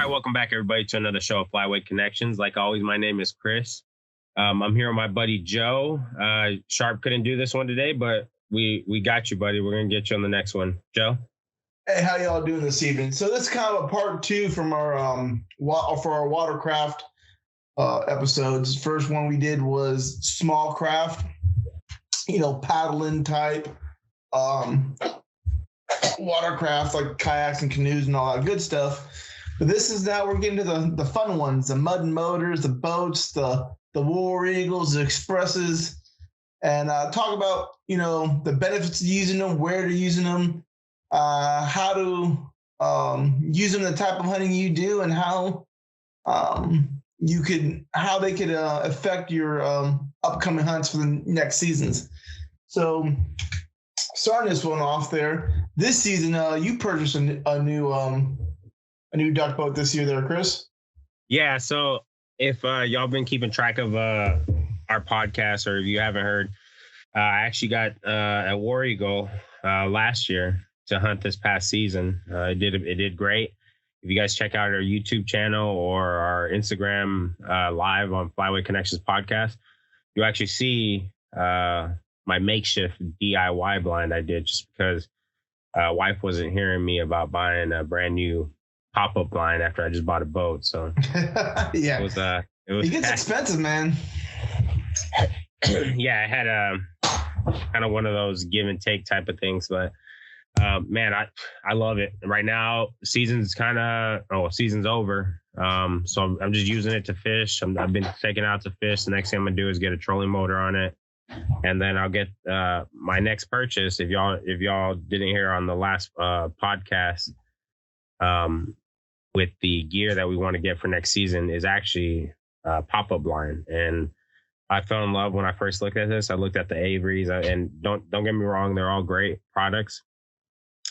right, welcome back, everybody, to another show of Flyweight Connections. Like always, my name is Chris. I'm here with my buddy Joe. Sharp couldn't do this one today, but we got you, buddy. We're gonna get you on the next one, Joe. Hey, how y'all doing this evening? So this is kind of a part two from our for our Watercraft episodes. First one we did was small craft, paddling type watercraft like kayaks and canoes and all that good stuff. But this is now we're getting to the fun ones, the mud and motors, the boats, the War Eagles, the Expresses, and talk about the benefits of using them, where to using them, how to use them, the type of hunting you do, and how they could affect your upcoming hunts for the next seasons. So starting this one off there, this season you purchased a new duck boat this year there, Chris. Yeah, so if y'all been keeping track of our podcast, or if you haven't heard, I actually got a War Eagle last year to hunt this past season. It did great. If you guys check out our YouTube channel or our Instagram live on Flyweight Connections podcast, you actually see my makeshift DIY blind I did, just because wife wasn't hearing me about buying a brand new pop-up blind after I just bought a boat. So yeah, it gets expensive, man. Yeah, I had kind of one of those give and take type of things, but man, I love it. Right now, season's over. So I'm just using it to fish. I've been taking it out to fish. The next thing I'm gonna do is get a trolling motor on it, and then I'll get my next purchase. If y'all didn't hear on the last podcast, with the gear that we want to get for next season is actually pop-up blind. And I fell in love when I first looked at this. I looked at the Averys, and don't get me wrong, they're all great products.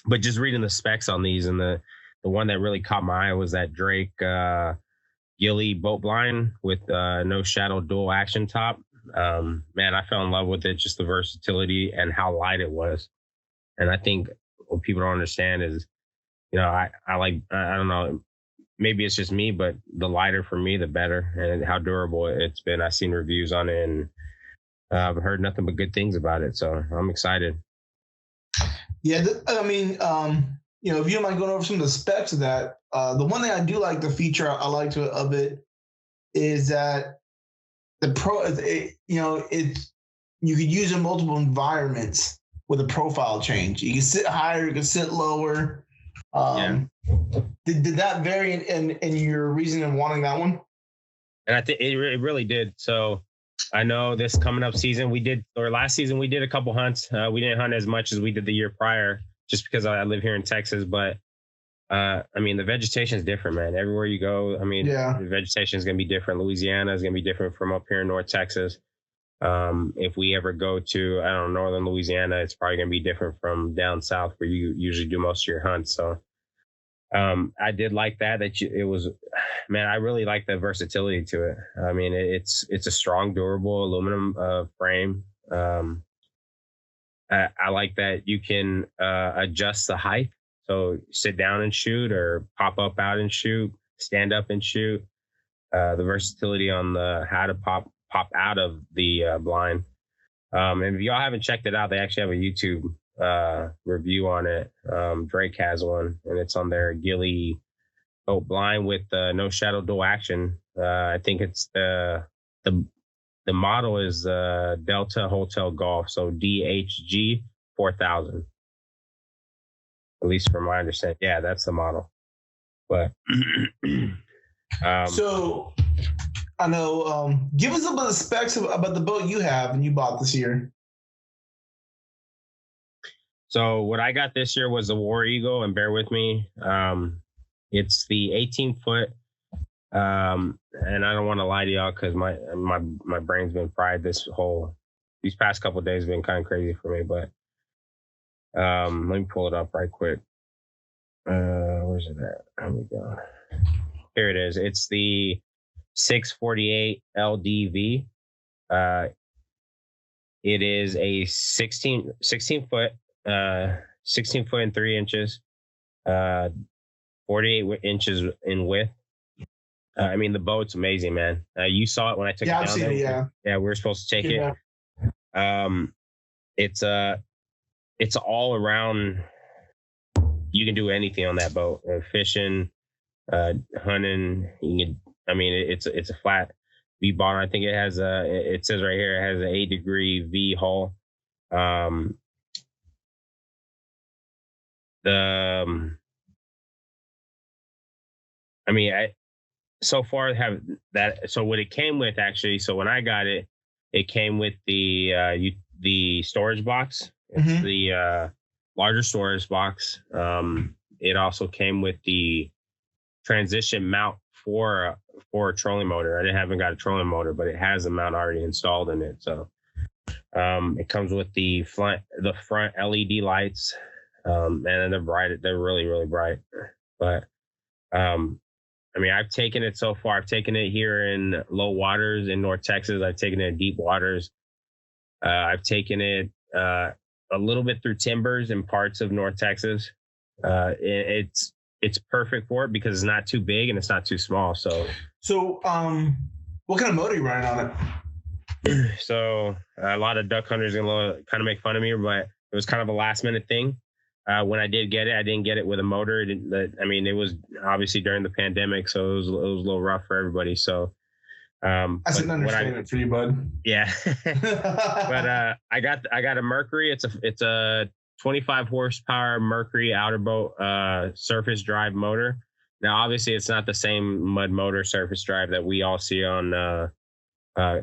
But just reading the specs on these, and the one that really caught my eye was that Drake Gilly boat blind with no shadow dual action top. Man, I fell in love with it, just the versatility and how light it was. And I think what people don't understand is, I don't know, maybe it's just me, but the lighter for me, the better, and how durable it's been. I've seen reviews on it, and I've heard nothing but good things about it. So I'm excited. Yeah, if you don't mind going over some of the specs of that, the one thing I do like the feature I like of it is that you could use in multiple environments with a profile change. You can sit higher, you can sit lower. Did that vary in your reason in wanting that one? And I think it really did. So I know this coming up season, last season we did a couple hunts. We didn't hunt as much as we did the year prior, just because I live here in Texas. But the vegetation is different, man. Everywhere you go, The vegetation is going to be different. Louisiana is going to be different from up here in North Texas. If we ever go to, northern Louisiana, it's probably going to be different from down south where you usually do most of your hunts. So I did like that I really like the versatility to it. It's a strong, durable aluminum frame. I like that you can adjust the height. So sit down and shoot, or pop up out and shoot, stand up and shoot. The versatility on how to pop out of the blind. And if y'all haven't checked it out, they actually have a YouTube review on it. Drake has one, and it's on their Gilly boat blind with no shadow dual action. I think it's the model is Delta Hotel Golf, so DHG 4000. At least from my understanding, yeah, that's the model. But so I know. Give us a bit of specs about the boat you have and you bought this year. So what I got this year was the War Eagle, and bear with me. It's the 18-foot, and I don't want to lie to y'all because my brain's been fried. These past couple of days have been kind of crazy for me. But let me pull it up right quick. Where's it at? There we go. Here it is. It's the 648 LDV. It is a 16 foot, 16 foot and 3 inches, 48 inches in width, I mean, the boat's amazing, man. You saw it when I took it Yeah, down I've seen there. it. Yeah. Yeah, we were supposed to take Yeah. it. It's all around. You can do anything on that boat. Fishing, hunting. You can. I mean, it's a flat V bottom. I think it has a. It says right here it has an 8-degree V hull. I mean, so far have that. So what it came with actually. So when I got it, it came with the storage box. It's the larger storage box. It also came with the transition mount for a trolling motor. I haven't got a trolling motor, but it has a mount already installed in it. So it comes with the front LED lights, and they're bright. They're really, really bright. But I mean, I've taken it so far. I've taken it here in low waters in North Texas. I've taken it in deep waters. I've taken it a little bit through timbers in parts of North Texas. It's perfect for it because it's not too big and it's not too small. So what kind of motor are you running on it? So a lot of duck hunters gonna kind of make fun of me, but it was kind of a last minute thing. When I did get it, I didn't get it with a motor. It was obviously during the pandemic, so it was a little rough for everybody. So I didn't understand it for you, bud. Yeah, but I got a Mercury. It's a 25 horsepower Mercury outer boat surface drive motor. Now, obviously, it's not the same mud motor surface drive that we all see on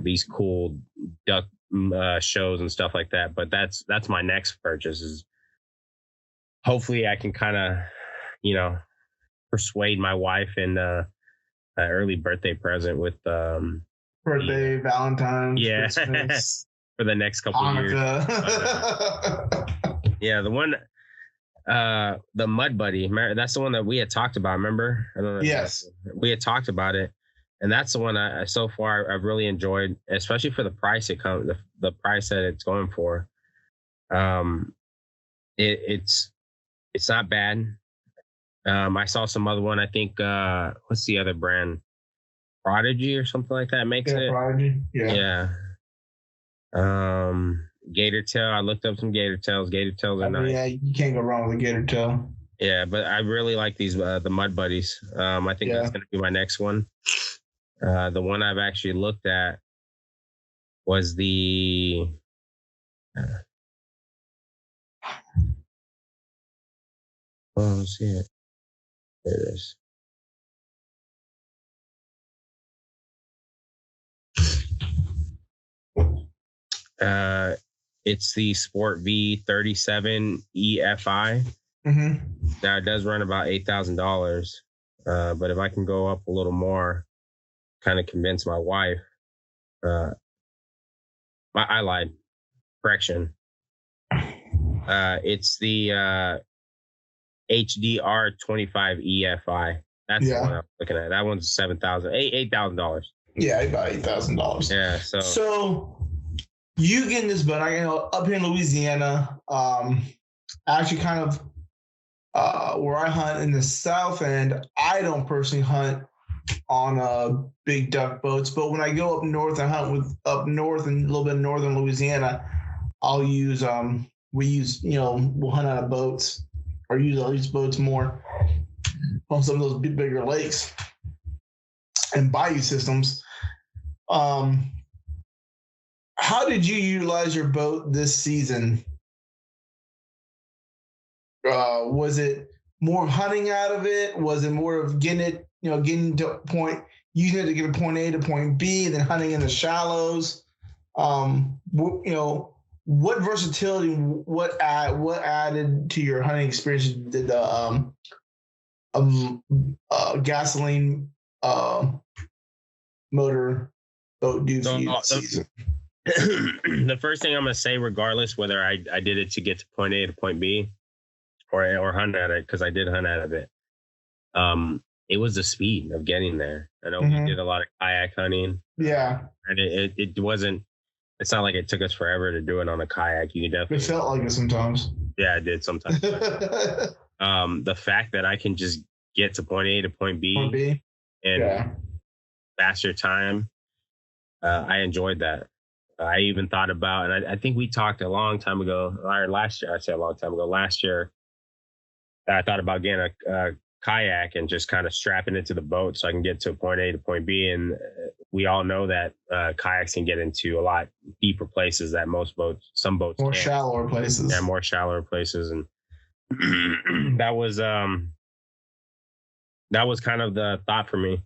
these cool duck shows and stuff like that. But that's my next purchase. Is hopefully I can kind of, persuade my wife in an early birthday present with birthday, Valentine's, yeah, Christmas, for the next couple of years. Yeah, the one, the Mud Buddy, that's the one that we had talked about. Remember? I don't know. Yes, we had talked about it, and that's the one so far I've really enjoyed, especially for the price it comes, the price that it's going for. It's not bad. I saw some other one. I think what's the other brand? Prodigy or something like that makes it. Prodigy. Yeah. Gator tail. I looked up some gator tails. Gator tails are nice. Yeah, you can't go wrong with a gator tail. Yeah, but I really like these the Mud Buddies. I think that's gonna be my next one. The one I've actually looked at was the let's see it. There it is. It's the Sport V37 EFI. Now it does run about $8,000, but if I can go up a little more, kind of convince my wife. I lied. Correction. It's the HDR 25 EFI. That's the one I'm looking at. That one's $8,000. Yeah, about $8,000. Yeah. So you getting this boat? I up here in Louisiana. Actually, kind of where I hunt in the south end. I don't personally hunt on big duck boats, but when I go up north and hunt up north and a little bit northern Louisiana, I'll use we'll hunt out of boats or use boats more on some of those bigger lakes and bayou systems. How did you utilize your boat this season? Was it more of hunting out of it? Was it more of getting to a point, using it to get a point A to point B, and then hunting in the shallows? What versatility, what added to your hunting experience did the gasoline motor boat do for you this season? The first thing I'm going to say, regardless whether I did it to get to point A to point B or hunt at it, because I did hunt out of it, it was the speed of getting there. I know we did a lot of kayak hunting. Yeah. And it wasn't, it's not like it took us forever to do it on a kayak. You can definitely. It felt like it sometimes. Yeah, it did sometimes. The fact that I can just get to point A to point B. And faster time. I enjoyed that. I even thought about, and I think we talked a long time ago, or last year. I said a long time ago. Last year, I thought about getting a kayak and just kind of strapping it to the boat so I can get to point A to point B. And we all know that kayaks can get into a lot deeper places that some boats more can't. shallower places. Yeah, more shallower places, and that was kind of the thought for me.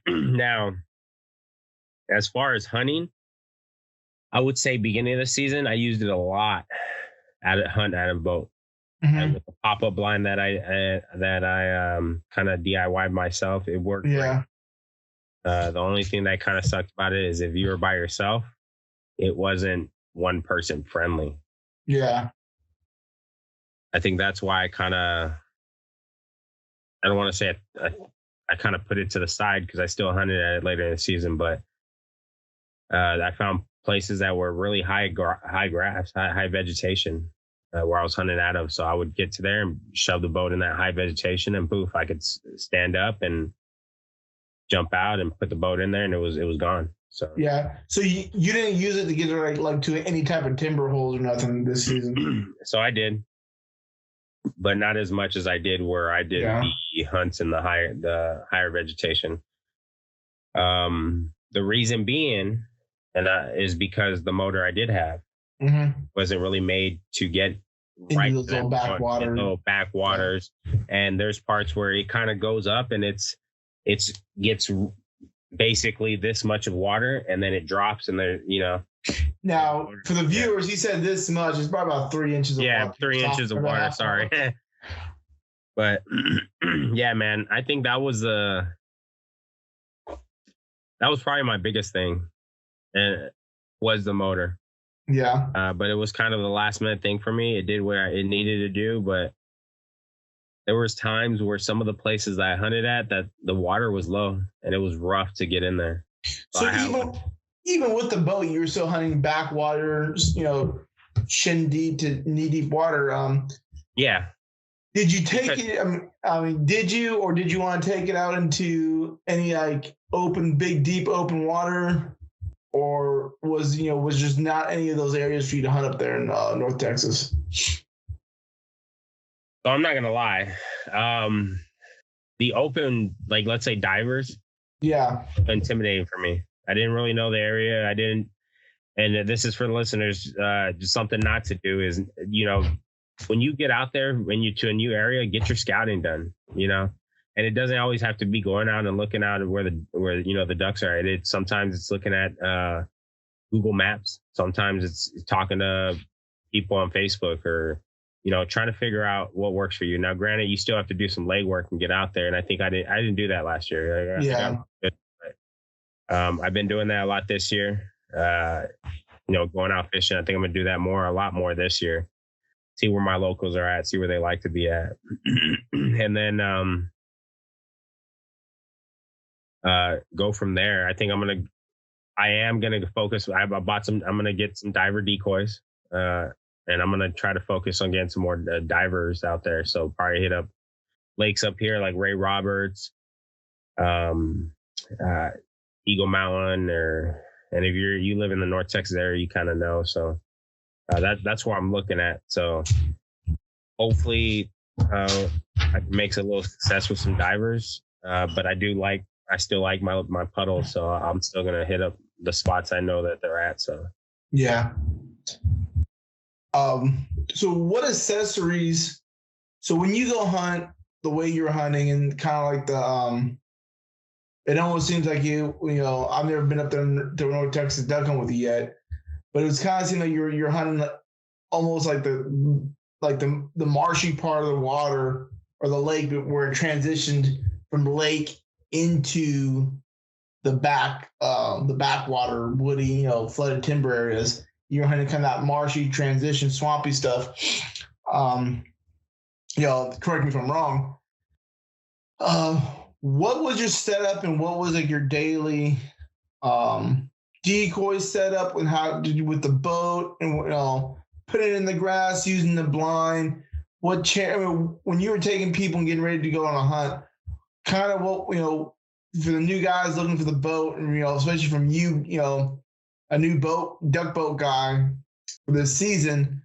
Now, as far as hunting, I would say beginning of the season, I used it a lot at a hunt at a boat. And with the pop-up blind that I kind of DIY'd myself, it worked. Yeah. The only thing that kind of sucked about it is if you were by yourself, it wasn't one person friendly. Yeah. I think that's why I don't want to say I kind of put it to the side because I still hunted at it later in the season, but I found places that were really high grass, high vegetation where I was hunting out of. So I would get to there and shove the boat in that high vegetation, and poof, I could stand up and jump out and put the boat in there, and it was gone. So yeah. So you didn't use it to get it like to any type of timber holes or nothing this season. So I did, but not as much as I did where I did the hunts in the higher vegetation. The reason being, is because the motor I did have wasn't really made to get right into those little backwaters. And there's parts where it kind of goes up and it gets basically this much of water, and then it drops, and there, Now, for the viewers, he said this much. It's probably about 3 inches of water. Yeah, 3 inches of water. Sorry. But yeah, man, I think that was probably my biggest thing, and was the motor. Yeah. But it was kind of the last minute thing for me. It did what it needed to do, but there was times where some of the places that I hunted at that the water was low and it was rough to get in there. So even with the boat, you were still hunting backwaters, shin deep to knee deep water. Yeah. Did you take it? I mean, did you want to take it out into any like big, deep open water, or was just not any of those areas for you to hunt up there in North Texas? So I'm not gonna lie, the open, like let's say divers, intimidating for me. I didn't really know the area. And this is for the listeners. Just something not to do is, when you get out there, to a new area, get your scouting done, and it doesn't always have to be going out and looking out at where the ducks are. Sometimes it's looking at Google Maps. Sometimes it's talking to people on Facebook, or trying to figure out what works for you. Now, granted, you still have to do some legwork and get out there, and I think I didn't do that last year. I've been doing that a lot this year. Going out fishing. I think I'm gonna do that a lot more this year. See where my locals are at, see where they like to be at. And then go from there. I think I am gonna focus. I'm gonna get some diver decoys, and I'm gonna try to focus on getting some more divers out there. So probably hit up lakes up here like Ray Roberts, Eagle Mountain, and if you live in the North Texas area, you kind of know. So that's where I'm looking at. So hopefully I can make a little success with some divers. But I still like my puddles, so I'm still gonna hit up the spots I know that they're at. So yeah. So what accessories? So when you go hunt the way you're hunting, and kind of like the it almost seems like I've never been up there to North Texas duck hunt with you yet, but it's kind of seems like you're hunting almost like the marshy part of the water or the lake, where it transitioned from lake into the backwater, woody, flooded timber areas. You're hunting kind of that marshy transition, swampy stuff. Correct me if I'm wrong. What was your setup, and what was your daily decoy setup, and how did you with the boat, and put it in the grass using the blind? When you were taking people and getting ready to go on a hunt, kind of for the new guys looking for the boat, and especially from you, a new duck boat guy for this season,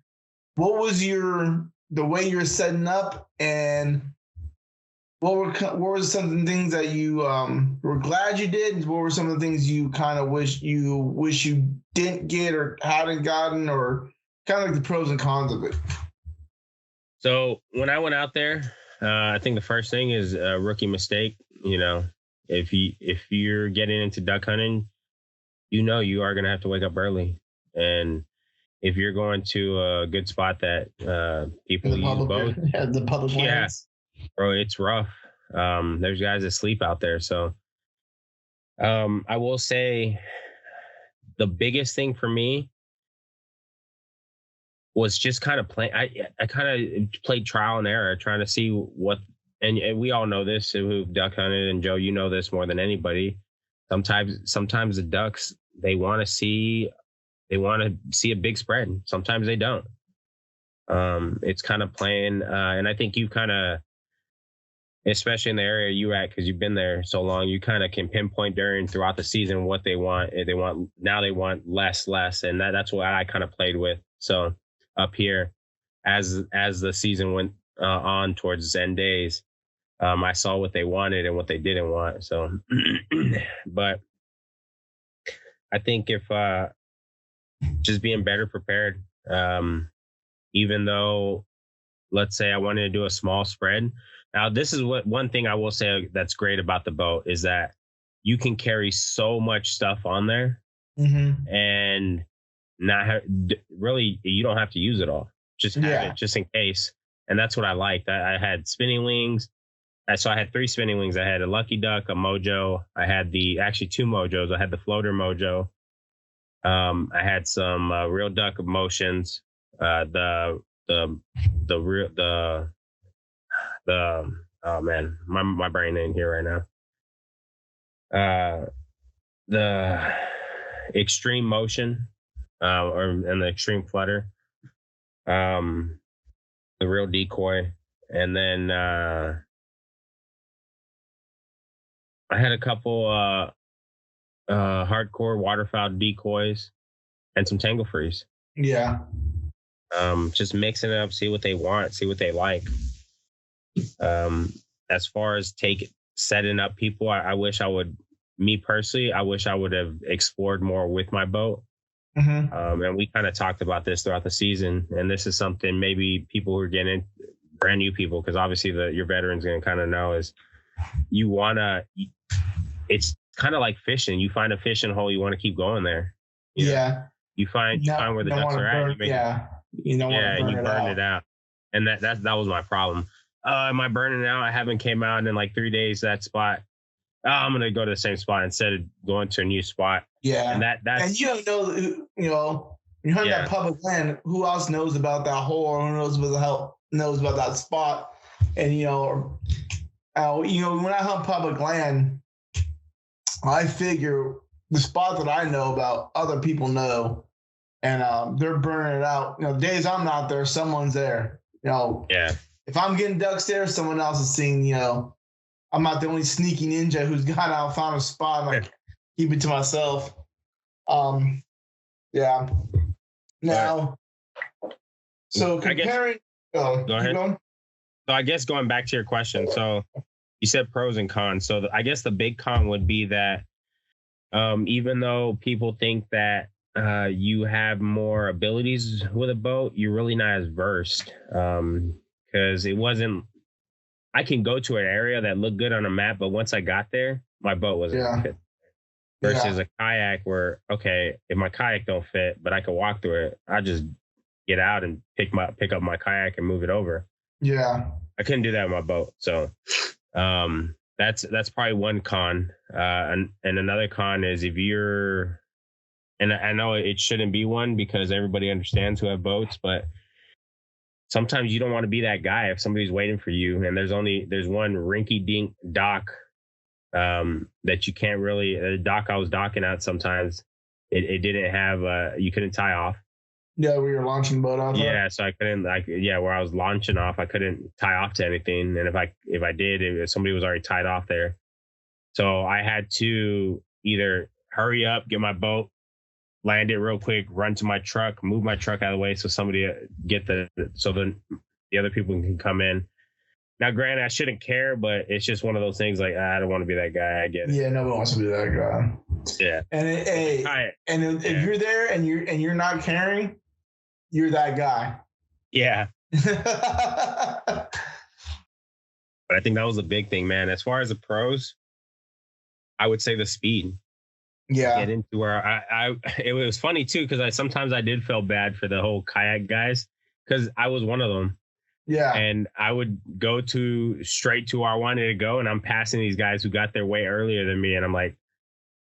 what was the way you're setting up, and what were some of the things that you were glad you did? What were some of the things you kind of wish you didn't get or hadn't gotten, or kind of like the pros and cons of it? So when I went out there, I think the first thing is a rookie mistake. If you're getting into duck hunting, you are going to have to wake up early, and if you're going to a good spot that people use boats, the public lands. Bro, it's rough. There's guys that sleep out there. So I will say the biggest thing for me was just kind of playing. I kind of played trial and error, trying to see what, and we all know this who've duck hunted, and Joe, you know this more than anybody. Sometimes the ducks, they want to see a big spread. Sometimes they don't. It's kind of playing, and I think you kind of, especially in the area you at, because you've been there so long, you kind of can pinpoint throughout the season what they want. They want less, and that's what I kind of played with. So up here, as the season went on towards its end days, I saw what they wanted and what they didn't want. So, but I think if just being better prepared, even though, let's say I wanted to do a small spread. Now, this is one thing I will say that's great about the boat is that you can carry so much stuff on there, and really, you don't have to use it all. Just have it just in case. And that's what I liked. I had spinning wings. So I had 3 spinning wings. I had a Lucky Duck, a Mojo. I had actually 2 Mojos. I had the floater Mojo. I had some real duck motions. The oh man, my brain ain't here right now. The extreme motion, and the extreme flutter. The real decoy, and then I had a couple hardcore waterfowl decoys and some tangle frees. Yeah. Just mixing it up, see what they want, see what they like. As far as setting up people, I wish I would have explored more with my boat. And we kind of talked about this throughout the season, and this is something maybe people who are getting brand new people, because obviously your veterans going to kind of know, is it's kind of like fishing. You find a fishing hole, you want to keep going there. You find where the ducks are at. You burn it out. And that was my problem. Am I burning it out? I haven't came out in like 3 days, that spot. I'm going to go to the same spot instead of going to a new spot. Yeah. And that's, and you don't know, you hunt that public land, who else knows about that hole, or who knows about that spot? And, when I hunt public land, I figure the spot that I know about, other people know, and they're burning it out. Days I'm not there, someone's there. If I'm getting ducks there, someone else is seeing. I'm not the only sneaky ninja who's gone out, found a spot, and like keep it to myself. Yeah. Now, so comparing. Go ahead. So I guess going back to your question, so you said pros and cons. So I guess the big con would be that even though people think that you have more abilities with a boat, you're really not as versed, because it wasn't. I can go to an area that looked good on a map, but once I got there, my boat wasn't fit. Versus a kayak where, okay, if my kayak don't fit, but I can walk through it, I just get out and pick up my kayak and move it over. Yeah. I couldn't do that with my boat. So that's probably one con. And another con is if you're, and I know it shouldn't be one because everybody understands who have boats, but sometimes you don't want to be that guy if somebody's waiting for you and there's one rinky-dink dock that you can't really, the dock I was docking at sometimes, it didn't have, you couldn't tie off. Yeah, where you're launching boat off. Yeah, so I couldn't, where I was launching off, I couldn't tie off to anything. And if I did, somebody was already tied off there. So I had to either hurry up, get my boat, land it real quick, run to my truck, move my truck out of the way so somebody get so then the other people can come in. Now, granted, I shouldn't care, but it's just one of those things. Like, I don't want to be that guy. I get it. Yeah, nobody wants to be that guy. Yeah. And if you're there and you're not caring, you're that guy. Yeah. But I think that was a big thing, man. As far as the pros, I would say the speed. Yeah. Get into where it was funny too, because sometimes I did feel bad for the whole kayak guys, because I was one of them. Yeah. And I would go straight to where I wanted to go, and I'm passing these guys who got there way earlier than me, and I'm like,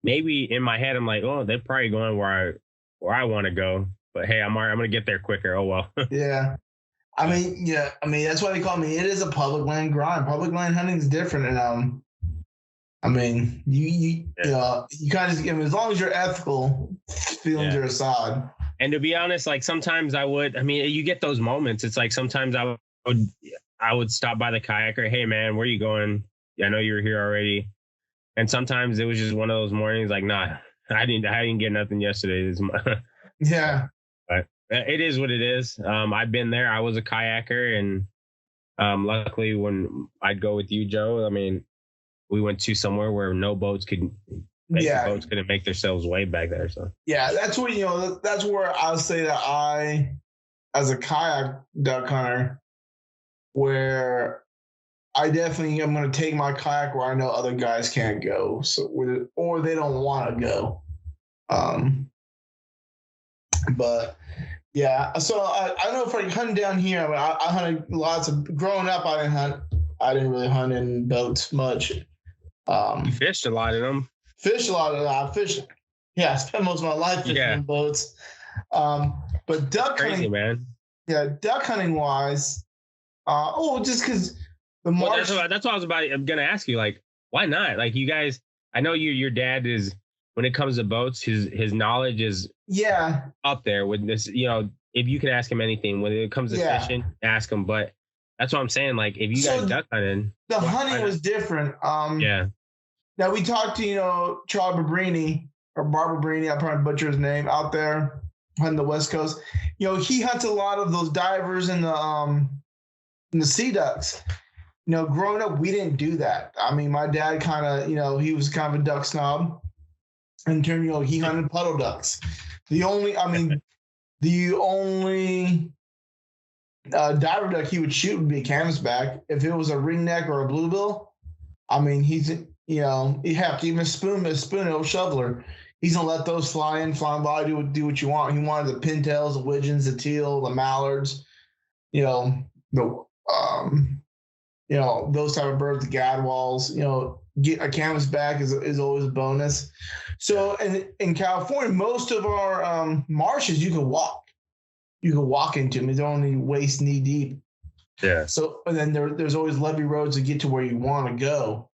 maybe in my head I'm like, oh, they're probably going where I want to go, but hey, I'm gonna get there quicker. Oh well. Yeah. I mean, that's why they call me. It is a public land grind. Public land hunting is different, and I mean, you kind of, as long as you're ethical, feelings are aside. And to be honest, like sometimes you get those moments. It's like sometimes I would stop by the kayaker. Hey man, where you going? I know you were here already. And sometimes it was just one of those mornings like, nah, I didn't get nothing yesterday. Yeah. But it is what it is. I've been there. I was a kayaker, and luckily when I'd go with you, Joe, I mean, we went to somewhere where no boats couldn't make themselves way back there. So yeah, that's what that's where I'll say that I, as a kayak duck hunter, where I definitely am going to take my kayak where I know other guys can't go, or they don't want to go. But yeah, so I don't know if I hunting down here. I mean, I hunted lots of. Growing up, I didn't really hunt in boats much. You fished a lot of them. Fished a lot of them. I fished. Yeah, I spent most of my life fishing in boats. But duck hunting, man. Yeah, duck hunting wise. Just because the marsh. Well, that's what I was I'm gonna ask you. Like, why not? Like, you guys. I know your dad is, when it comes to boats, his knowledge is up there with this. If you can ask him anything when it comes to fishing, ask him. But that's what I'm saying. Like, if you guys duck hunting, the hunting was different. Now we talked to Charlie Babrini or Barbara Babrini. I probably butcher his name, out there hunting the West Coast. He hunts a lot of those divers and the sea ducks. Growing up, we didn't do that. I mean, my dad kind of, he was kind of a duck snob. In turn, he hunted puddle ducks. The only diver duck he would shoot would be a canvasback. If it was a ringneck or a bluebill, I mean, he'd have to even a spoon-nose shoveler. He's gonna let those fly by, do what you want. He wanted the pintails, the widgeons, the teal, the mallards, those type of birds, the gadwalls. Get a canvasback is always a bonus. So in California, most of our marshes you can walk. You can walk into them. They're only waist knee deep. Yeah. So and then there's always levee roads to get to where you want to go.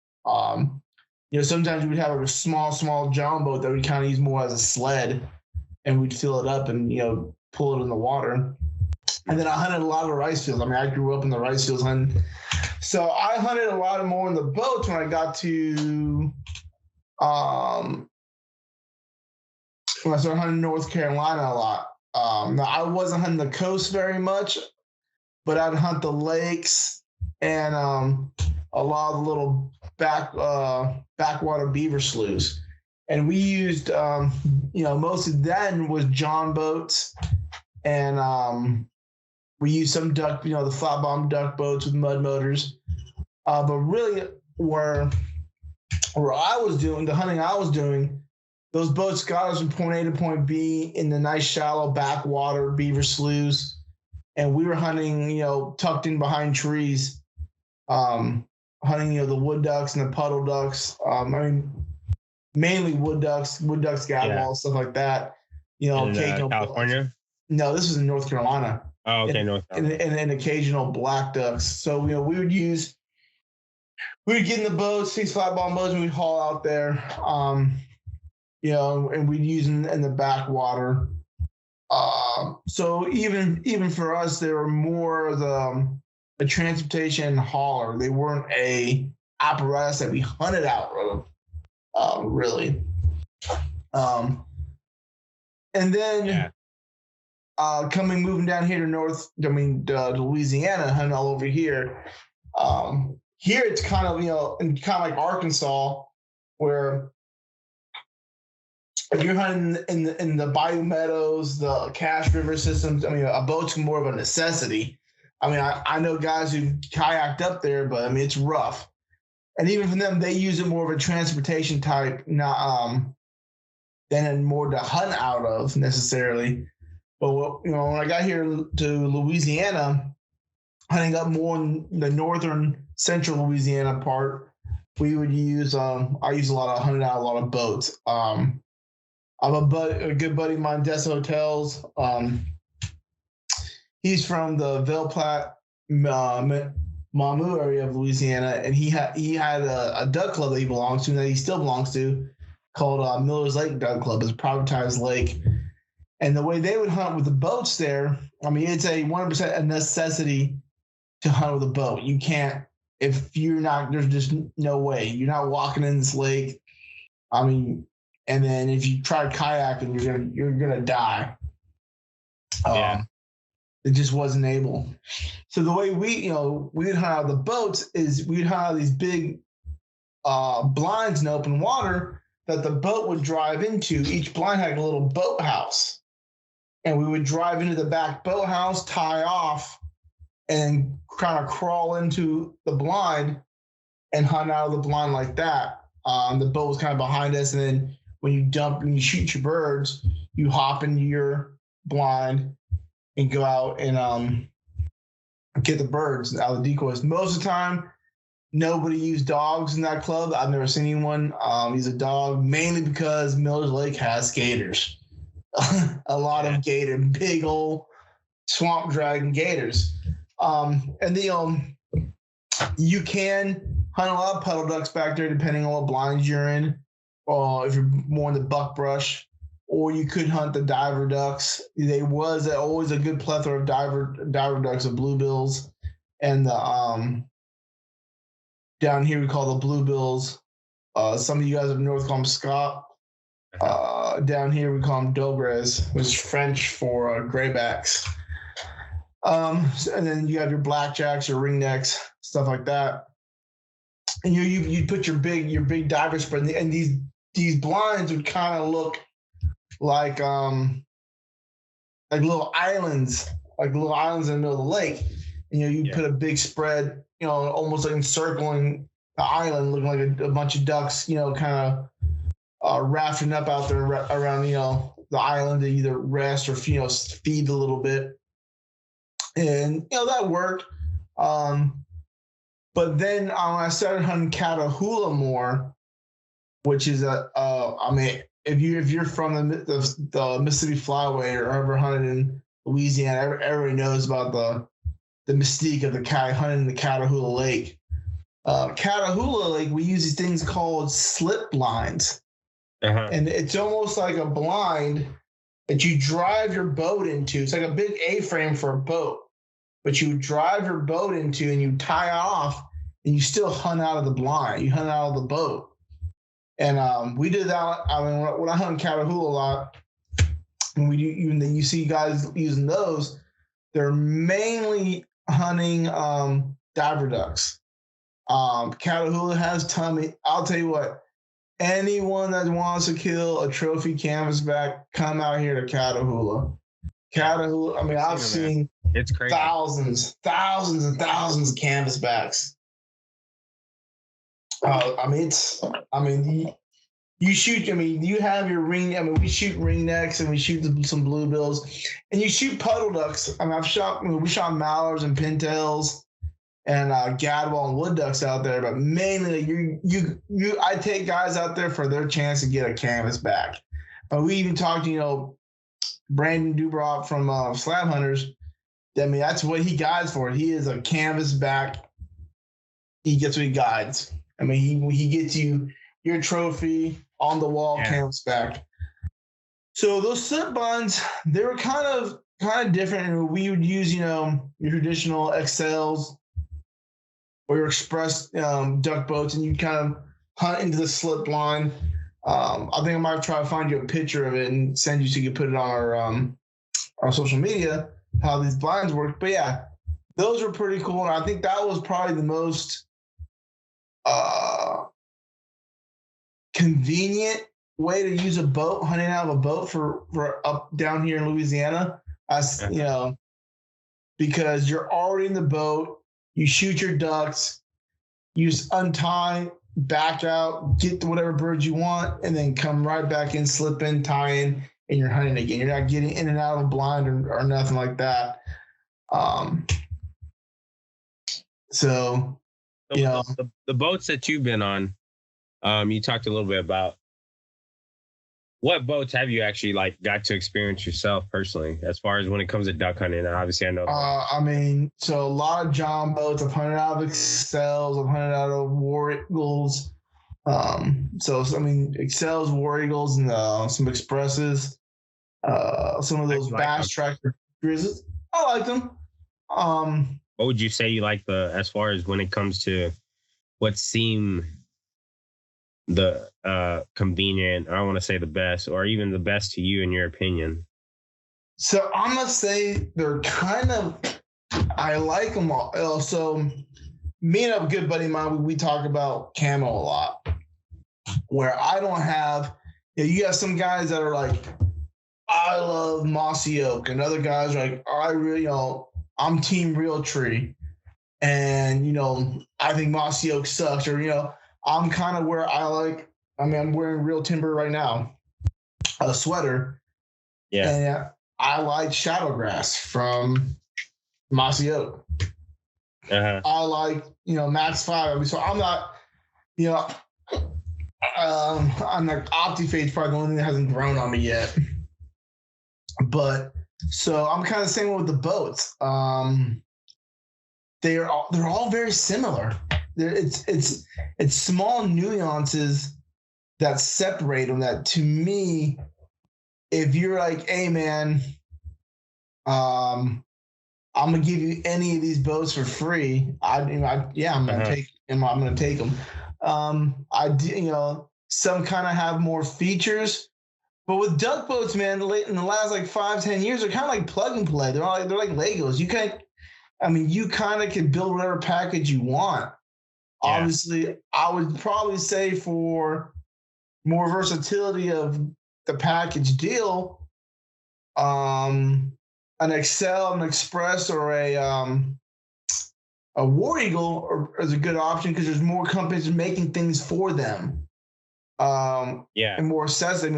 Sometimes we'd have a small John boat that we kind of use more as a sled, and we'd fill it up and pull it in the water. And then I hunted a lot of rice fields. I mean, I grew up in the rice fields hunting. So I hunted a lot more in the boats when I got to when I started hunting North Carolina a lot. Now I wasn't hunting the coast very much, but I'd hunt the lakes and a lot of the little backwater beaver sloughs. And we used mostly then was John boats, and we used some duck, the flat bottom duck boats with mud motors. But really where I was doing, the hunting I was doing, those boats got us from point A to point B in the nice shallow backwater beaver sloughs. And we were hunting, tucked in behind trees, hunting, the wood ducks and the puddle ducks. Mainly wood ducks, gadwalls, stuff like that. Occasional California? No, this was in North Carolina. Oh, okay, North Carolina. And occasional black ducks. So, we would get in the boats, these flat bottom boats, and we'd haul out there, and we'd use them in the backwater. So even for us, they were more a transportation hauler. They weren't a apparatus that we hunted out of. really. And then moving down here to Louisiana, hunting all over here. Here it's kind of like Arkansas, where if you're hunting in the bayou meadows, the Cache River systems, a boat's more of a necessity. I know guys who kayaked up there, but it's rough. And even for them, they use it more of a transportation type, not than more to hunt out of necessarily. But when I got here to Louisiana, hunting up more in the northern central Louisiana part, we would use I use a lot of boats. I have a good buddy of mine, Des Hotels. He's from the Ville Platte, Mamou area of Louisiana, and he had a duck club that he belongs to, and that he still belongs to, called Miller's Lake Duck Club. It's a privatized lake. And the way they would hunt with the boats there, it's a 100% a necessity to hunt with a boat. You can't, if you're not, there's just no way. You're not walking in this lake. And then if you try kayaking, you're gonna die. It just wasn't able. So the way we would hunt out of the boats is we'd hunt out of these big blinds in open water that the boat would drive into. Each blind had a little boathouse. And we would drive into the back boathouse, tie off, and kind of crawl into the blind and hunt out of the blind like that. The boat was kind of behind us, and then when you shoot your birds, you hop into your blind and go out and get the birds out of the decoys. Most of the time, nobody used dogs in that club. I've never seen anyone use a dog, mainly because Miller's Lake has gators. A lot of gator, big old swamp dragon gators. You can hunt a lot of puddle ducks back there, depending on what blinds you're in, or if you're more in the buckbrush, or you could hunt the diver ducks. There was always a good plethora of diver ducks, of bluebills, and the down here we call the bluebills. Some of you guys up north call them scaup. Down here we call them dobres, which is French for graybacks. And then you have your blackjacks, your ringnecks, stuff like that. And you put your big diver spread, and these blinds would kind of look like little islands in the middle of the lake. And you put a big spread, almost like encircling the island, looking like a bunch of ducks, kind of rafting up out there around the island to either rest or feed a little bit. And that worked. But then when I started hunting Catahoula more, which is if you're from the Mississippi Flyway or ever hunted in Louisiana, everybody knows about the mystique of hunting the Catahoula Lake. Catahoula Lake, we use these things called slip blinds. Uh-huh. And it's almost like a blind that you drive your boat into. It's like a big A-frame for a boat, but you drive your boat into and you tie off, and you still hunt out of the blind. You hunt out of the boat. And we did that. When I hunt Catahoula a lot, and you see guys using those, they're mainly hunting diver ducks. Catahoula has tummy. I'll tell you what. Anyone that wants to kill a trophy canvasback, come out here to Catahoula. I've seen it's crazy. thousands and thousands of canvasbacks. You shoot. You have your ring. We shoot ringnecks and we shoot some bluebills, and you shoot puddle ducks. We shot mallards and pintails and gadwall and wood ducks out there, but mainly I take guys out there for their chance to get a canvasback. We even talked to Brandon Dubrop from Slab Hunters. That's what he guides for. He is a canvasback. He gets what he guides. He gets you your trophy on the wall canvasback. So those slip blinds, they were kind of different. And we would use your traditional XLs or your express duck boats, and you kind of hunt into the slip line. I think I might try to find you a picture of it and send you so you can put it on our social media, how these blinds work. But yeah, those were pretty cool. And I think that was probably the most convenient way to use a boat, hunting out of a boat for up down here in Louisiana. Because you're already in the boat, you shoot your ducks, you just untie, back out, get to whatever birds you want, and then come right back in, slip in, tie in, and you're hunting again. You're not getting in and out of a blind or nothing like that. So the boats that you've been on, you talked a little bit about. What boats have you actually got to experience yourself personally, as far as when it comes to duck hunting? Obviously, I know. So a lot of John boats. I've hunted out of Excels. I've hunted out of War Eagles. Excels, War Eagles, and some Expresses. Some of those Bass Tracker Grizzlies. I like them. What would you say you like as far as when it comes to what seem the convenient, I don't want to say the best, or even the best to you in your opinion? So I'm gonna say they're kind of, I like them all. So me and a good buddy of mine, we talk about camo a lot, where I don't have, you have some guys that are like, I love mossy oak, and other guys are like, I really, I'm team real tree, and I think mossy oak sucks, or I'm kind of where I'm wearing real timber right now, a sweater. Yeah. And I like shadowgrass from mossy oak. Uh-huh. I like, Max 5. So I'm not, I'm like Optifades, probably the only thing that hasn't grown on me yet. But so I'm kind of the same with the boats. They're all very similar. It's small nuances that separate them. That, to me, if you're like, hey man, I'm gonna give you any of these boats for free, I'm gonna take them. I'm gonna take them. Some kind of have more features, but with duck boats, man, in the last 5-10 years, they're kind of like plug and play. They're like Legos. You kind of can build whatever package you want. Yeah. Obviously, I would probably say for more versatility of the package deal, an Excel, an Express, or a War Eagle is a good option because there's more companies making things for them. And more accessory.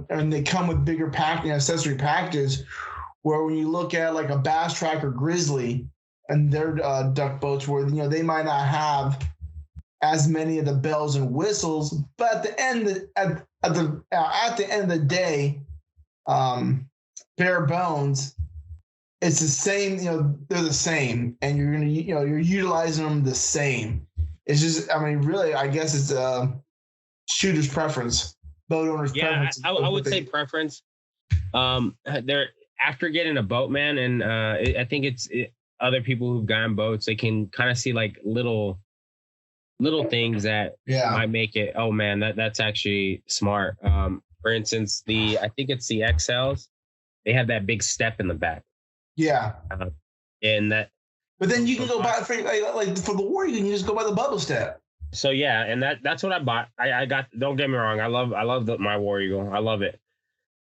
And they come with bigger accessory packages. Where when you look at like a Bass Tracker Grizzly and their duck boats, where they might not have as many of the bells and whistles, but at the end of the day, bare bones, it's the same. They're the same, and you're utilizing them the same. It's just, really, I guess it's a shooter's preference, boat owner's preference. I would say preference. They're after getting a boat, man, and I think it's other people who've gotten boats. They can kind of see little things that might make it, oh man, that's actually smart. For instance, I think it's the XLs. They have that big step in the back. Yeah. And that. But then you can go buy for the War, you can just go buy the bubble step. So yeah, and that's what I bought. I got. Don't get me wrong. I love my War Eagle. I love it.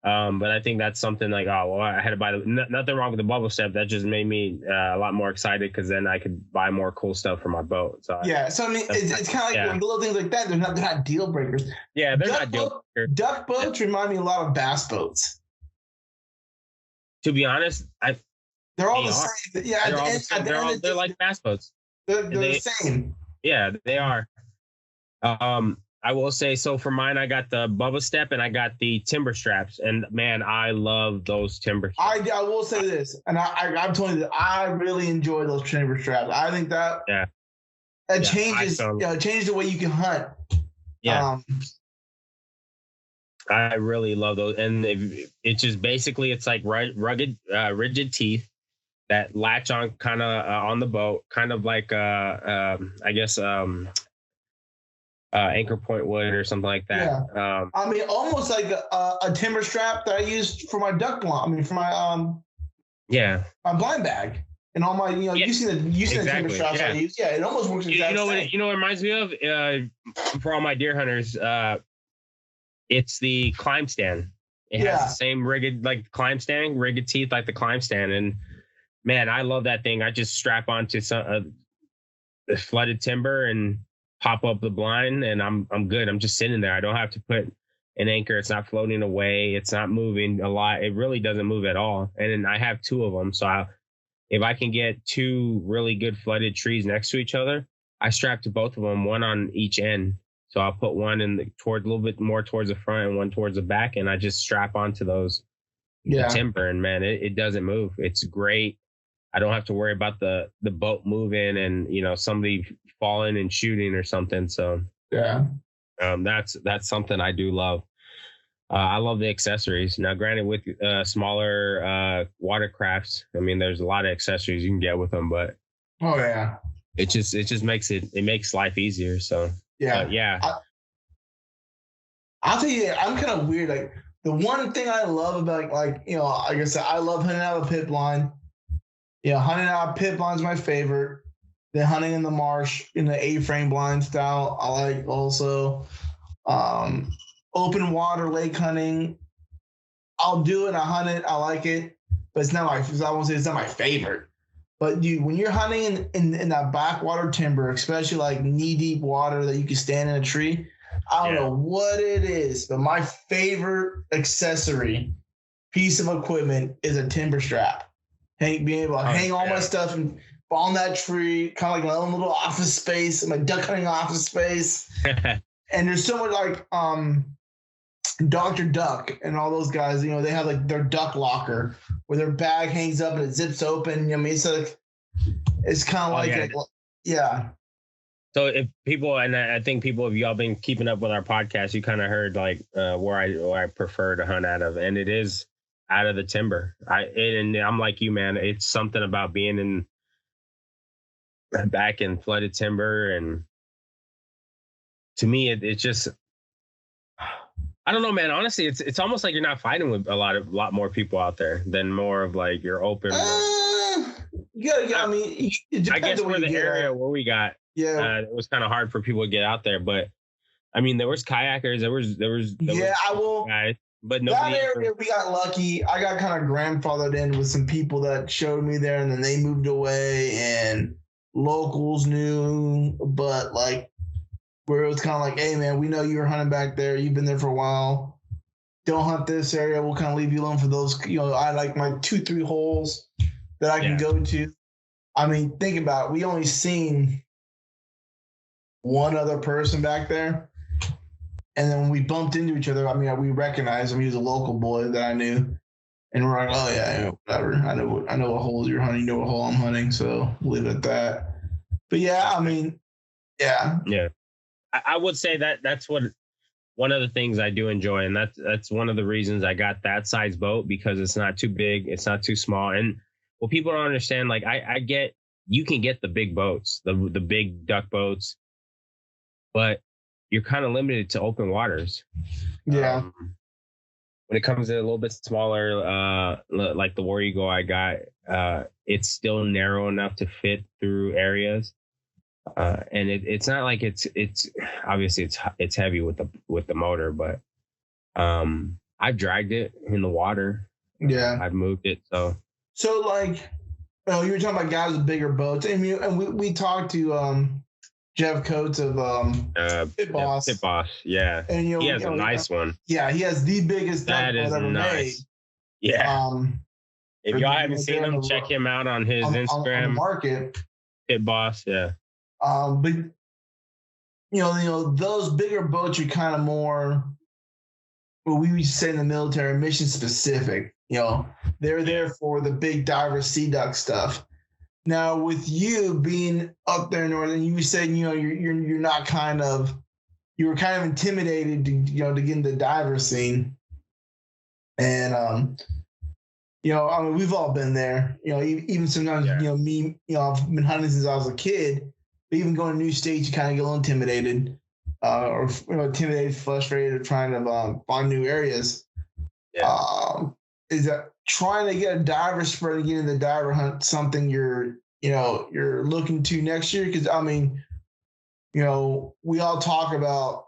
But I think that's something like, I had to buy nothing wrong with the bubble step. That just made me a lot more excited because then I could buy more cool stuff for my boat. So it's kind of like little things like that. They're not deal breakers. Yeah, they're not deal breakers. Duck boats remind me a lot of bass boats. To be honest, they're all the same. Yeah, they're like bass boats. They're the same. Yeah, they are. I will say, so for mine, I got the Bubba Step and I got the timber straps. And man, I love those timber straps. I will say this, and I'm telling you that I really enjoy those timber straps. I think that changes changes the way you can hunt. Yeah. I really love those. And it's just basically, it's like rugged, rigid teeth that latch on kind of on the boat, kind of like, I guess, anchor point wood or something like that. Yeah. I mean, almost like a timber strap that I used for my duck blind. I mean, for my blind bag and all my, you see the timber straps I use. Yeah, it almost works exactly the same. You know what it reminds me of? For all my deer hunters, it's the climb stand. It has the same rigged, like climb stand, rigged teeth like the climb stand. And man, I love that thing. I just strap onto some flooded timber and pop up the blind, and I'm good. I'm just sitting there. I don't have to put an anchor. It's not floating away. It's not moving a lot. It really doesn't move at all. And then I have two of them. So if I can get two really good flooded trees next to each other, I strap to both of them, one on each end. So I'll put one towards a little bit more towards the front and one towards the back, and I just strap onto those the timber. And man, it doesn't move. It's great. I don't have to worry about the boat moving and somebody falling and shooting or something. So that's something I do love. I love the accessories. Now, granted, with smaller watercrafts, I mean, there's a lot of accessories you can get with them, but it just makes life easier. So. Yeah. I'll tell you, I'm kind of weird. Like the one thing I love about like I said, I love hunting out of a pit blind. Hunting out of pit blind is my favorite. Then hunting in the marsh in the A-frame blind style, I like also. Open water lake hunting, I'll do it. I hunt it. I like it, but it's not I won't say it's not my favorite. But when you're hunting in that backwater timber, especially like knee-deep water that you can stand in a tree, I don't know what it is, but my favorite accessory piece of equipment is a timber strap. Being able to hang all my stuff and on that tree, kind of like my own little office space, my duck hunting office space. And there's so much like Dr. Duck and all those guys, they have like their duck locker where their bag hangs up and it zips open. I mean, it's kind of like. So if people, and I think people, if y'all been keeping up with our podcast, you kind of heard like where I prefer to hunt out of, and it is out of the timber. And I'm like you, man. It's something about being back in flooded timber, and to me, it's just. I don't know, man. Honestly, it's almost like you're not fighting with a lot more people out there than more of like you're open. I mean, I guess for the area where we got, it was kind of hard for people to get out there. But I mean, there was kayakers, there was guys, but nobody. That area we got lucky. I got kind of grandfathered in with some people that showed me there, and then they moved away, and locals knew, but like. Where it was kind of like, hey, man, we know you were hunting back there. You've been there for a while. Don't hunt this area. We'll kind of leave you alone for those. I like my 2-3 holes that I can go to. I mean, think about it. We only seen one other person back there. And then when we bumped into each other, I mean, we recognized him. He was a local boy that I knew. And we're like, oh, yeah, whatever. I know what holes you're hunting. You know what hole I'm hunting. So we'll leave it at that. But, I mean, Yeah. I would say that's one of the things I do enjoy, and that's one of the reasons I got that size boat, because it's not too big, it's not too small. And what people don't understand, like I get, you can get the big boats, the big duck boats, but you're kind of limited to open waters. Yeah. When it comes to a little bit smaller, like the War Eagle I got, it's still narrow enough to fit through areas. And it's not like it's obviously it's heavy with the motor, but I've dragged it in the water. Yeah, I've moved it. So like, you were talking about guys with bigger boats, and we talked to Jeff Coates of Pit Boss. Pit Boss, yeah, and he has a nice one. Yeah, he has the biggest duck boat ever made. Yeah. If y'all haven't seen him, check him out on his Instagram. On the market. Pit Boss, yeah. But those bigger boats are kind of more what we used to say in the military, mission specific. They're there for the big diver sea duck stuff. Now, with you being up there north, and you were saying you were kind of intimidated to get into the diver scene, and I mean, we've all been there. Even sometimes me, I've been hunting since I was a kid. But even going to new states, you kind of get a little intimidated. or intimidated, frustrated, or trying to find new areas. Yeah. Is that trying to get a diver spread and get in the diver hunt something you're looking to next year? Because I mean, we all talk about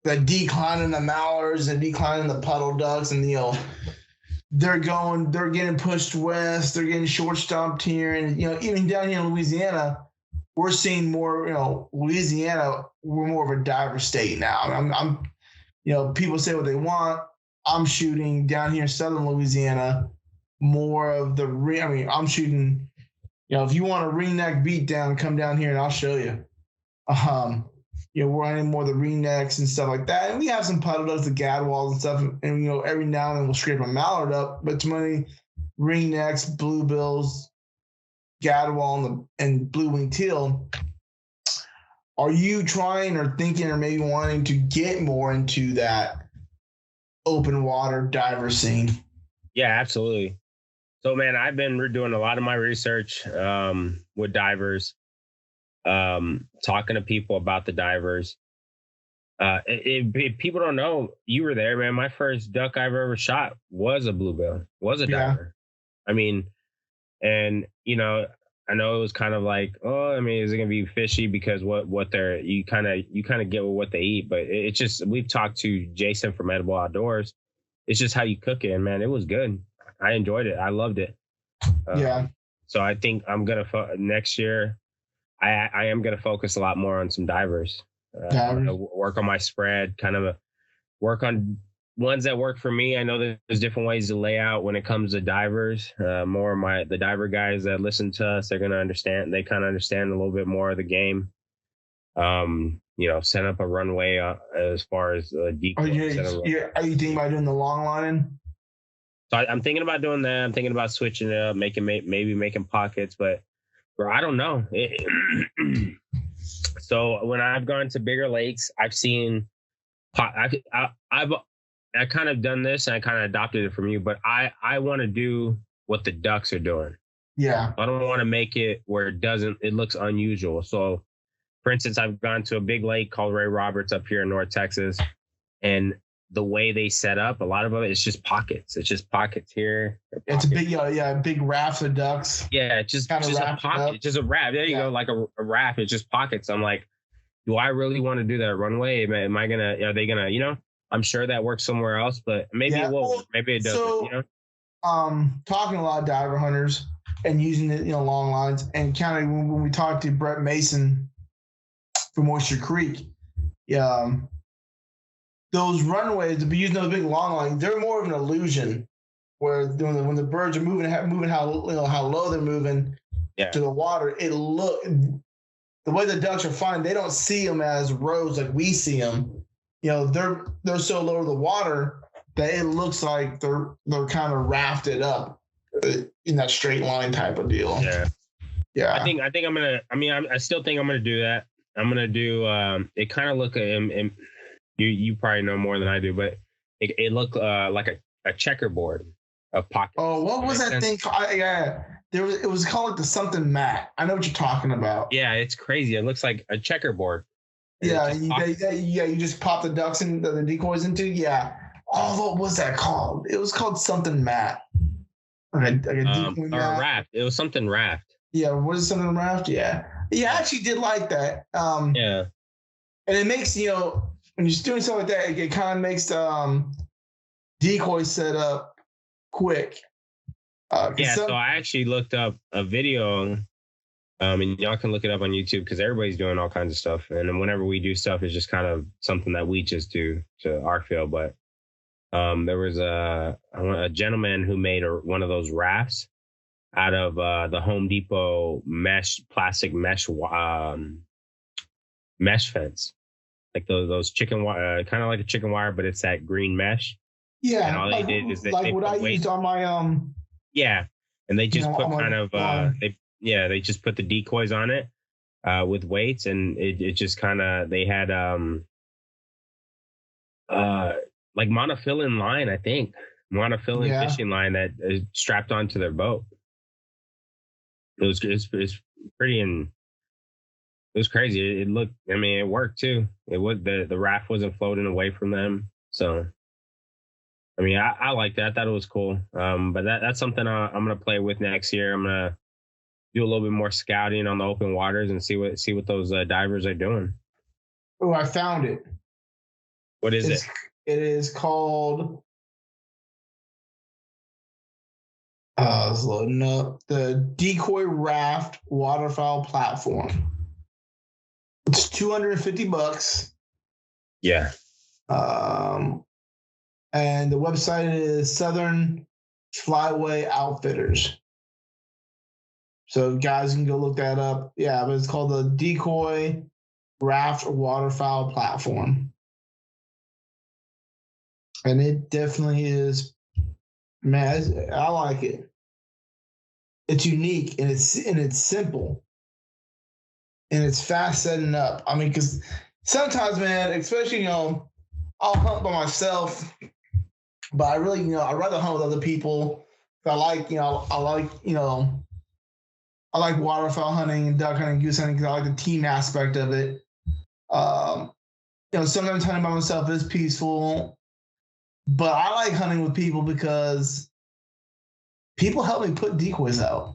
the decline in the mallards and decline in the puddle ducks, and they're getting pushed west, they're getting short stumped here, and even down here in Louisiana, we're seeing more. Louisiana, we're more of a diver state now. I'm people say what they want. I'm shooting down here in southern Louisiana more of the I'm shooting. If you want a ring-neck beat down, come down here and I'll show you. We're running more of the ringnecks and stuff like that. And we have some puddle ducks, the gadwalls and stuff. And, every now and then we'll scrape a mallard up. But too many ringnecks, bluebills, gadwall, and blue-winged teal. Are you trying or thinking or maybe wanting to get more into that open water diver scene? Yeah, absolutely. So, man, I've been doing a lot of my research with divers, talking to people about the divers. If people don't know, you were there, man. My first duck I've ever shot was a bluebill, was a diver. I mean, and I know it was kind of like, is it gonna be fishy because what they're you kind of get with what they eat, but it's just, we've talked to Jason from Edible Outdoors. It's just how you cook it, and man, it was good. I enjoyed it. I loved it. So I think I'm gonna next year. I am gonna focus a lot more on some divers. Work on my spread, kind of work on ones that work for me. I know there's different ways to lay out when it comes to divers. More of the diver guys that listen to us, they're gonna understand. They kind of understand a little bit more of the game. Set up a runway as far as decoy. Are you thinking about doing the long lining? So I'm thinking about doing that. I'm thinking about switching it up, maybe making pockets, but bro, I don't know. So when I've gone to bigger lakes, I've seen, I've kind of done this and I kind of adopted it from you, but I want to do what the ducks are doing. Yeah. I don't want to make it where it looks unusual. So for instance, I've gone to a big lake called Ray Roberts up here in North Texas, and the way they set up, a lot of it, it's just pockets. It's just pockets here. It's a big raft of ducks. Yeah, just a pocket, just a raft. There you go, like a raft. It's just pockets. I'm like, do I really want to do that runway? Are they gonna, I'm sure that works somewhere else, but maybe it won't. Maybe it doesn't, talking to a lot of diver hunters and using the, long lines, and kind of when we talked to Brett Mason from Moisture Creek, those runways, to be using those big long lines, they're more of an illusion. Where when the birds are moving how low they're moving to the water, the way the ducks are flying, they don't see them as rows like we see them. They're so low to the water that it looks like they're kind of rafted up in that straight line type of deal. Yeah. I think I'm gonna. I still think I'm gonna do that. I'm gonna do. It kind of look and you probably know more than I do, but it looked like a checkerboard of pockets. Oh, what was that thing called? It was called the something mat. I know what you're talking about. Yeah, it's crazy. It looks like a checkerboard. Yeah, you just pop the ducks and the decoys into. Yeah. Oh, what was that called? It was called something mat. Like a decoy mat. Or a raft. It was something raft. Yeah, was it something raft? Yeah. Yeah, I actually did like that. Yeah. And it makes, when you're doing something like that, it kind of makes the decoy set up quick. So I actually looked up a video, and y'all can look it up on YouTube because everybody's doing all kinds of stuff. And then whenever we do stuff, it's just kind of something that we just do to our field. But there was a gentleman who made one of those rafts out of the Home Depot plastic mesh fence, like those chicken wire, kind of like a chicken wire, but it's that green mesh. Yeah, and all they did is they what I used on my Yeah, and they just put kind of they just put the decoys on it with weights, and it just kind of, they had like monofilament line, I think monofilament fishing line that is strapped onto their boat. It's pretty was crazy. It looked, I mean, it worked too. It was the raft wasn't floating away from them. So, I mean, I like that. I thought it was cool. But that's something I'm gonna play with next year. I'm gonna do a little bit more scouting on the open waters and see what those divers are doing. Oh, I found it. What is it? It is called. I was loading up the Decoy Raft Waterfowl Platform. It's $250. Yeah. And the website is Southern Flyway Outfitters. So guys can go look that up. Yeah, but it's called the Decoy Raft Waterfowl Platform. And it definitely is, man, I like it. It's unique and it's simple. And it's fast setting up. I mean, because sometimes, man, especially, I'll hunt by myself, but I really, I'd rather hunt with other people. I like waterfowl hunting and duck hunting, goose hunting, because I like the team aspect of it. Sometimes hunting by myself is peaceful, but I like hunting with people because people help me put decoys out.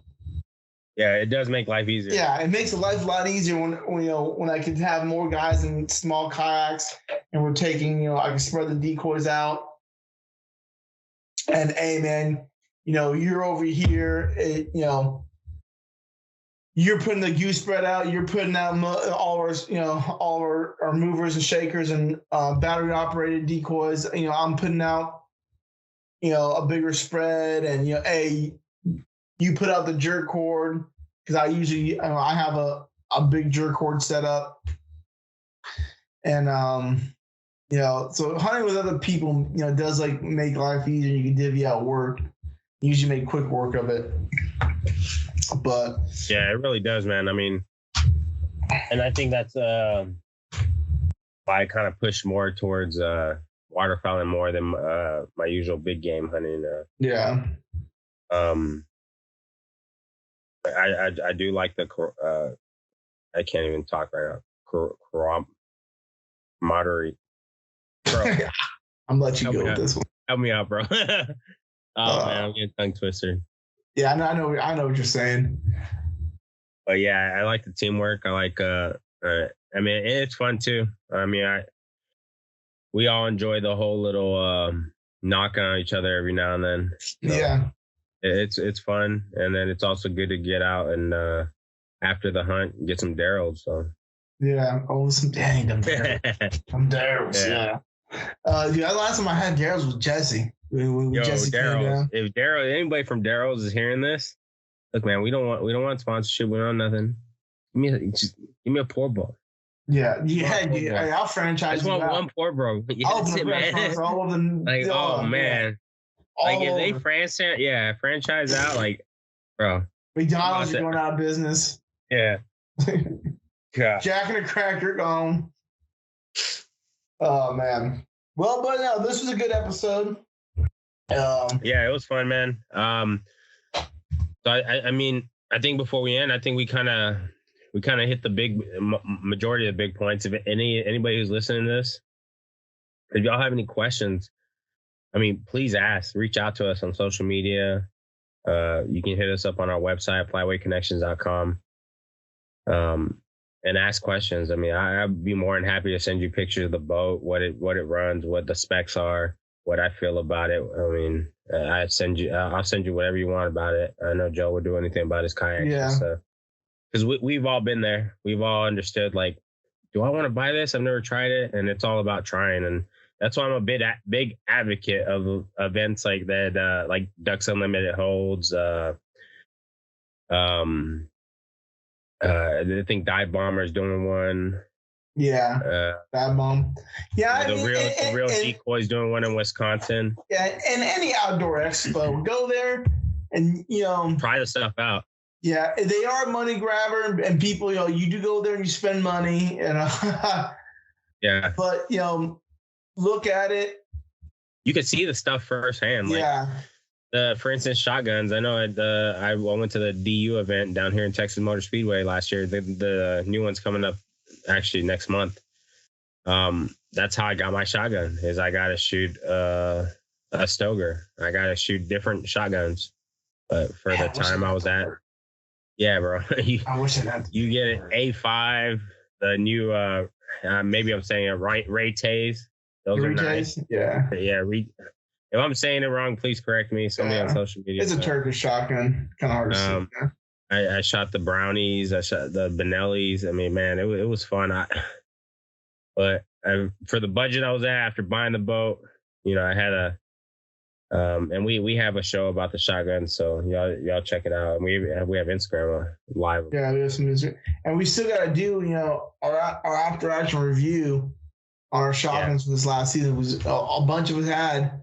Yeah, it does make life easier. Yeah, it makes life a lot easier when I can have more guys in small kayaks and we're taking, I can spread the decoys out. And hey, man, you're over here, you're putting the goose spread out, you're putting out all our movers and shakers and battery operated decoys. I'm putting out, a bigger spread, and hey, you put out the jerk cord, because I usually I have a big jerk cord set up, and so hunting with other people does make life easier. You can divvy out work, usually make quick work of it. But yeah, it really does, man. I mean, and I think that's why I kind of push more towards waterfowling more than my usual big game hunting. Yeah. I do like the I can't even talk right now. Camaraderie. I'm gonna let you go with this one. Help me out, bro. Man, I'm getting tongue twister. Yeah, I know what you're saying. But yeah, I like the teamwork. I like I mean, it's fun too. I mean, we all enjoy the whole little knocking on each other every now and then. So yeah. It's fun, and then it's also good to get out and after the hunt get some Darryls. So yeah, some dang them Darryls. Yeah. The last time I had Darryls was Jesse. Darryls. If anybody from Darryls is hearing this, look, man, we don't want sponsorship. We don't want nothing. Give me a pour bowl. Yeah, I'll franchise. I just want one pour bowl. That's it, man. All of them. Like, man. Like if they franchise out, like, bro. McDonald's are going out of business. Yeah. Jack and the Cracker gone. Oh man. Well, but no, this was a good episode. Yeah, it was fun, man. So I mean, I think before we end, I think we kind of hit the big majority of the big points. If anybody who's listening to this, if y'all have any questions, I mean, please reach out to us on social media. You can hit us up on our website, flywayconnections.com, and ask questions. I mean, I'd be more than happy to send you pictures of the boat, what it runs, what the specs are, what I feel about it. I mean, I'll send you whatever you want about it. I know Joe would do anything about his kayak. Yeah. Because we've all been there. We've all understood, like, do I want to buy this? I've never tried it. And it's all about trying. And that's why I'm a big advocate of events like that, like Ducks Unlimited holds. I think Dive Bomber is doing one. Yeah, Dive Bomb. Yeah, the real decoys doing one in Wisconsin. Yeah, and any outdoor expo, go there and try the stuff out. Yeah, they are a money grabber, and people, you do go there and you spend money, and yeah, but look at it. You can see the stuff firsthand. Like, yeah, For instance, shotguns. I know I went to the DU event down here in Texas Motor Speedway last year. The new one's coming up actually next month. That's how I got my shotgun. Is I got to shoot a Stoker. I got to shoot different shotguns. But for the time I was at, yeah, bro, I wish I had. You get an A5, the new maybe I'm saying it right, Ray Tays. Those are nice. Yeah. Yeah. If I'm saying it wrong, please correct me. Somebody on social media. It's a Turkish shotgun. Kind of hard to see. I shot the Brownies. I shot the Benellis. I mean, man, it was fun. But for the budget I was at after buying the boat, I had a, and we have a show about the shotgun, so y'all check it out. And we have Instagram live. Yeah, we have some Instagram, and we still got to do our after action review on our shotguns for this last season. It was a bunch of us had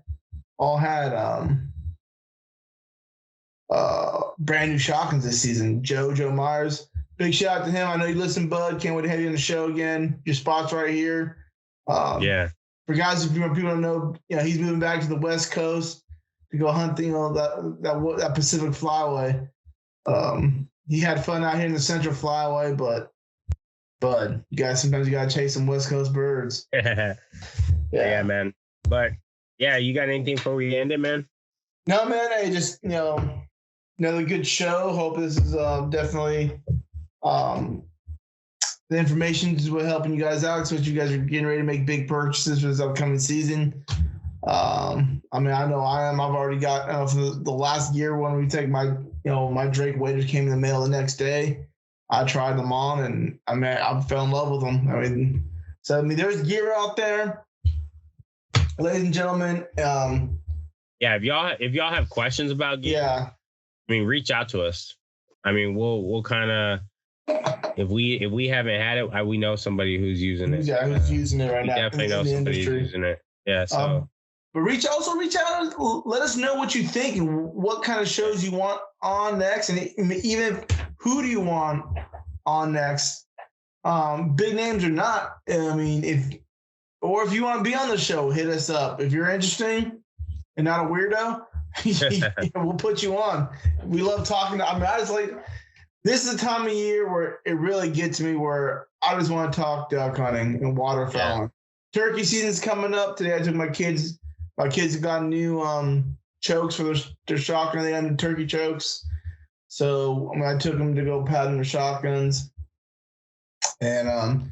brand new shotguns this season. Joe Myers, big shout out to him. I know you listen, bud. Can't wait to have you on the show again. Your spot's right here. For guys, if people don't know, he's moving back to the West Coast to go hunting on that Pacific Flyway. He had fun out here in the Central Flyway, but sometimes you gotta chase some West Coast birds. Yeah, man. But yeah, you got anything before we end it, man? No, man. I just another good show. Hope this is definitely the information is what helping you guys out, especially you guys are getting ready to make big purchases for this upcoming season. I know I am. I've already got for the last year when we take my Drake waders came in the mail the next day. I tried them on, and I fell in love with them. There's gear out there, ladies and gentlemen. Yeah, if y'all have questions about gear, reach out to us. We'll kind of. If we haven't had it, we know somebody who's using it. Yeah, who's using it right now. Definitely know somebody who's using it. Yeah. So, but reach out. Let us know what you think and what kind of shows you want on next, and even who do you want on next. Big names or not. If you want to be on the show, hit us up. If you're interesting and not a weirdo, we'll put you on. We love talking. This is the time of year where it really gets me, where I just want to talk duck hunting and waterfowling. Yeah. Turkey season's coming up. Today I took my kids. My kids have got new chokes for their shotgun. They had new turkey chokes. So I took them to go pattern their shotguns. And,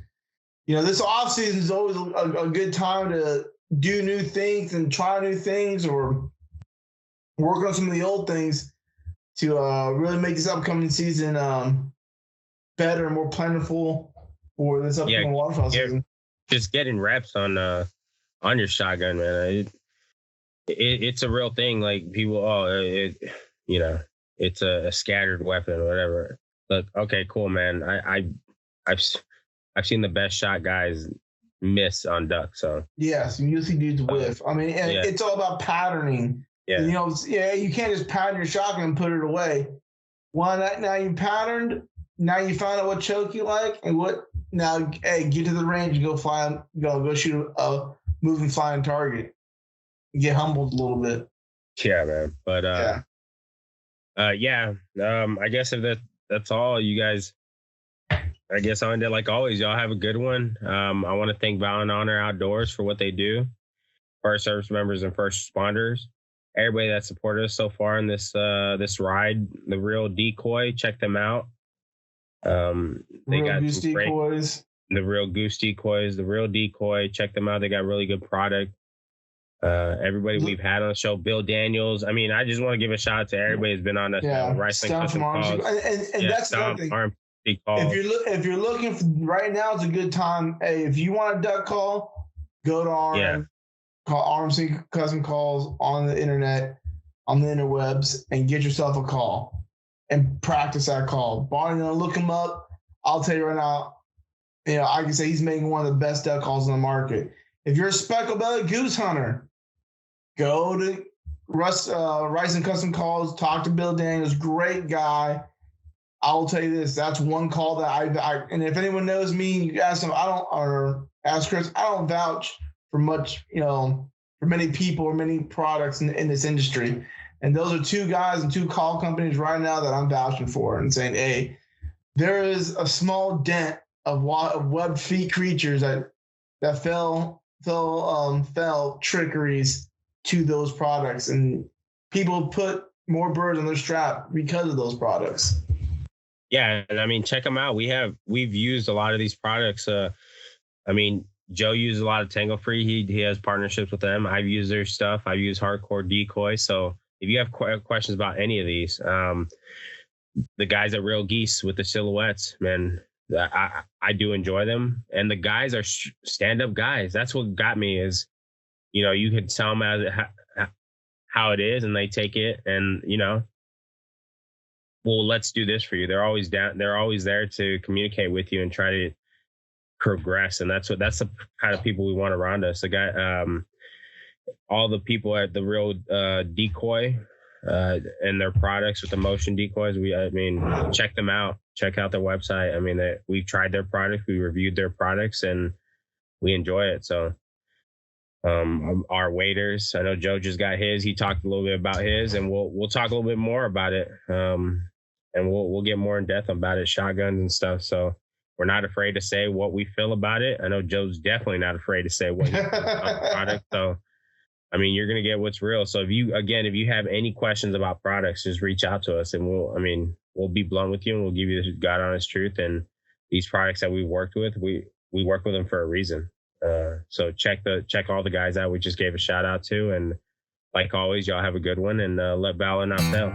this off season is always a good time to do new things and try new things or work on some of the old things to really make this upcoming season better and more plentiful for this upcoming waterfowl season. Just getting reps on your shotgun, man. It's a real thing. Like people, it's a scattered weapon or whatever. But okay, cool, man. I've seen the best shot guys miss on duck. So yes, you see dudes whiff. It's all about patterning. Yeah. You can't just pattern your shotgun and put it away. Now you patterned. Now you found out what choke you like and what. Now, get to the range and go shoot a moving flying target. Get humbled a little bit. Yeah, man. But I guess if that's all, you guys. I guess on that, like always, y'all have a good one. I want to thank Val and Honor Outdoors for what they do for our service members and first responders. Everybody that supported us so far in this ride, The Real Decoy, check them out. They got Goose Decoys. The Real Goose Decoys, The Real Decoy, check them out. They got really good product. Everybody we've had on the show, Bill Daniels. I just want to give a shout out to everybody who's been on this. Wrestling Custom Calls. And that's the thing. If you're looking for, right now is a good time. Hey, if you want a duck call, go to RM. Call RMC Custom Calls on the internet, on the interwebs, and get yourself a call and practice that call. Barney, look him up. I'll tell you right now, I can say he's making one of the best duck calls in the market. If you're a speckled-bellied goose hunter, go to Rice and Custom Calls. Talk to Bill Daniels, great guy. I'll tell you this: that's one call that I and if anyone knows me, you ask him. Ask Chris. I don't vouch for much, for many people or many products in this industry. And those are two guys and two call companies right now that I'm vouching for and saying, hey, there is a small dent of webbed feet creatures that fell trickeries to those products, and people put more birds on their strap because of those products. Yeah, and I mean, check them out. We've used a lot of these products. I mean, Joe uses a lot of Tango Free. He has partnerships with them. I've used their stuff. I've used Hardcore Decoy. So if you have questions about any of these, the guys at Real Geese with the silhouettes, man, I do enjoy them. And the guys are stand-up guys. That's what got me is, you know, you can tell them how it is, and they take it, and, you know, well, let's do this for you. They're always down. They're always there to communicate with you and try to progress. And that's the kind of people we want around us. The guy, all the people at the Real Decoy and their products with the motion decoys. Check them out. Check out their website. I mean, we've tried their products. We reviewed their products and we enjoy it. So our waders, I know Joe just got his. He talked a little bit about his, and we'll talk a little bit more about it. And we'll get more in depth about it, shotguns and stuff. So we're not afraid to say what we feel about it. I know Joe's definitely not afraid to say what he feels about the product. So, I mean, you're going to get what's real. So if you have any questions about products, just reach out to us, and we'll be blunt with you, and we'll give you the God honest truth. And these products that we worked with, we work with them for a reason. So check all the guys out we just gave a shout out to. And like always, y'all have a good one, and let Valor not fail.